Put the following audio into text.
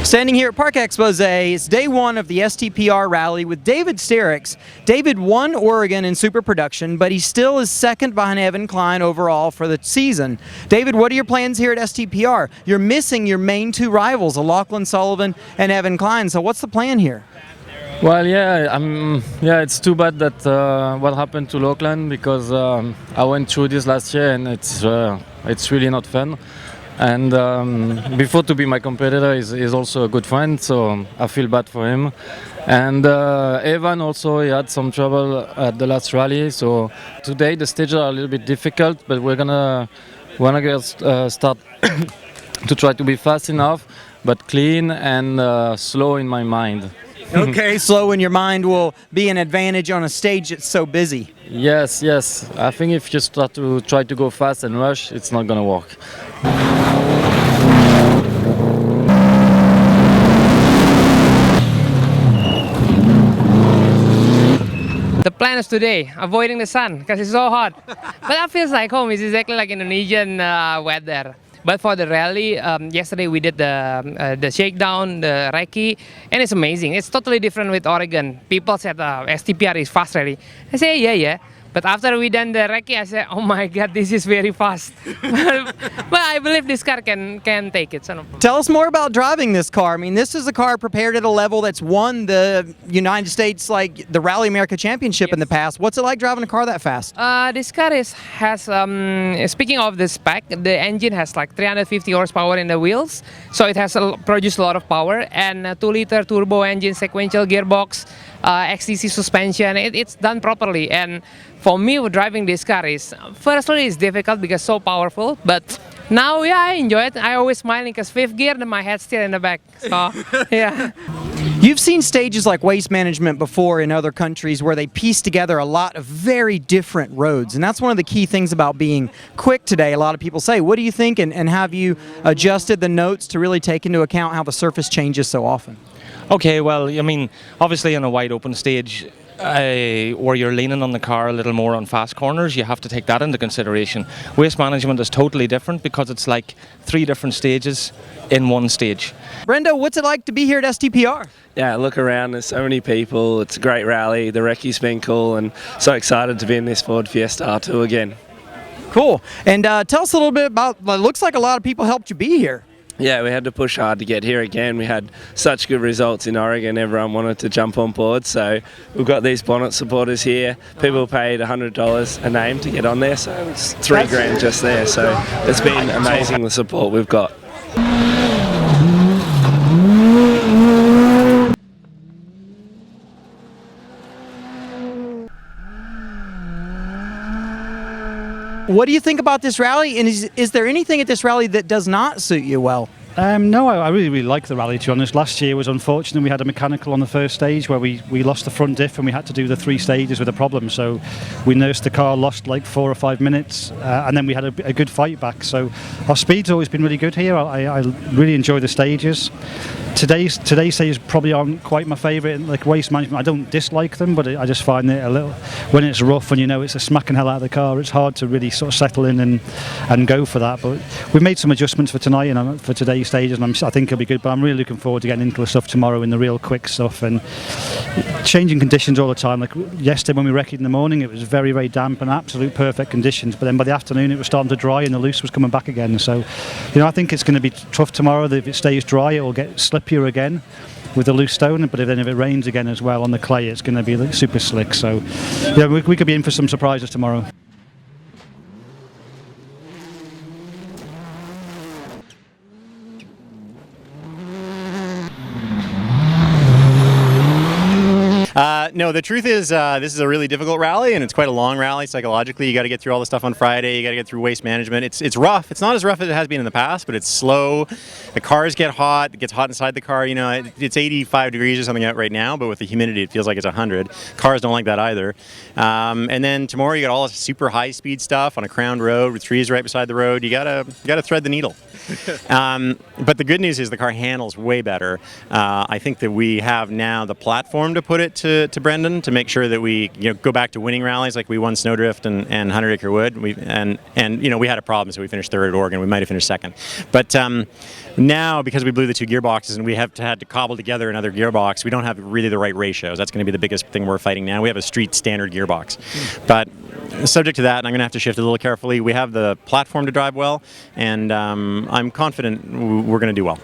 Standing here at Parc Expose, it's day one of the STPR rally with David Sterricks. David won Oregon in super production, but he still is second behind Evan Klein overall for the season. David, what are your plans here at STPR? You're missing your main two rivals, Lachlan Sullivan and Evan Klein, so what's the plan here? Well, it's too bad that what happened to Lachlan, because I went through this last year and it's really not fun. And before to be my competitor is also a good friend, so I feel bad for him. And Evan also, he had some trouble at the last rally, so today the stages are a little bit difficult, but we're gonna start to try to be fast enough, but clean and slow in my mind. Okay, slow in your mind will be an advantage on a stage that's so busy. Yes. I think if you start to try to go fast and rush, it's not gonna work. The plan is today, avoiding the sun because it's so hot. But that feels like home. It's exactly like Indonesian weather. But for the rally, yesterday we did the shakedown, the recce, and it's amazing. It's totally different with Oregon. People said STPR is fast rally. I say yeah. But after we done the recce, I said, oh my God, this is very fast. But I believe this car can take it. So. Tell us more about driving this car. I mean, this is a car prepared at a level that's won the United States, like the Rally America Championship in the past. What's it like driving a car that fast? This car has, speaking of the spec, the engine has like 350 horsepower in the wheels. So it has produced a lot of power, and a 2-liter turbo engine, sequential gearbox, XTC suspension. It's done properly. And for me, driving this car is, firstly, it's difficult because it's so powerful, but now, I enjoy it. I always smiling because fifth gear, then my head's still in the back. So, yeah. You've seen stages like Waste Management before in other countries where they piece together a lot of very different roads, and that's one of the key things about being quick today. A lot of people say, what do you think, and have you adjusted the notes to really take into account how the surface changes so often? Okay, well, I mean, obviously on a wide open stage, where you're leaning on the car a little more on fast corners, you have to take that into consideration. Waste management is totally different because it's like 3 different stages in one stage. Brendo, what's it like to be here at STPR? Yeah, look around, there's so many people, it's a great rally, the recce's been cool, and so excited to be in this Ford Fiesta R2 again. Cool, and tell us a little bit about, it looks like a lot of people helped you be here. Yeah, we had to push hard to get here again. We had such good results in Oregon, everyone wanted to jump on board, so we've got these bonnet supporters here. People paid $100 a name to get on there, so it's $3,000 just there, so it's been amazing the support we've got. What do you think about this rally, and is there anything at this rally that does not suit you well? No, I really like the rally, to be honest. Last year was unfortunate. We had a mechanical on the first stage where we lost the front diff and we had to do the 3 stages with a problem. So we nursed the car, lost like 4 or 5 minutes, and then we had a good fight back. So our speed's always been really good here. I really enjoy the stages. Today's stages probably aren't quite my favourite. Like Waste Management, I don't dislike them, but I just find it a little, when it's rough and you know it's a smacking hell out of the car, it's hard to really sort of settle in and go for that. But we've made some adjustments for tonight and for today's stages, and I think it'll be good. But I'm really looking forward to getting into the stuff tomorrow in the real quick stuff and changing conditions all the time. Like yesterday when we wrecked in the morning, it was very, very damp and absolute perfect conditions. But then by the afternoon, it was starting to dry and the loose was coming back again. So, I think it's going to be tough tomorrow. If it stays dry, it will get slippier again with the loose stone, but if it rains again as well on the clay, it's going to be super slick. So yeah, we could be in for some surprises tomorrow. No, the truth is this is a really difficult rally, and it's quite a long rally psychologically. You got to get through all the stuff on Friday. You got to get through Waste Management. It's rough. It's not as rough as it has been in the past, but it's slow. The cars get hot. It gets hot inside the car. It's 85 degrees or something out right now, but with the humidity, it feels like it's 100. Cars don't like that either. And then tomorrow you got all this super high-speed stuff on a crowned road with trees right beside the road. You gotta thread the needle. But the good news is the car handles way better. I think that we have now the platform to put it to to Brendan to make sure that we go back to winning rallies like we won Snowdrift and 100 Acre Wood. We had a problem, so we finished third at Oregon. We might have finished second, but now because we blew the 2 gearboxes and we had to cobble together another gearbox, we don't have really the right ratios. That's going to be the biggest thing we're fighting now. We have a street standard gearbox, but subject to that, and I'm going to have to shift a little carefully. We have the platform to drive well, and I'm confident we're going to do well.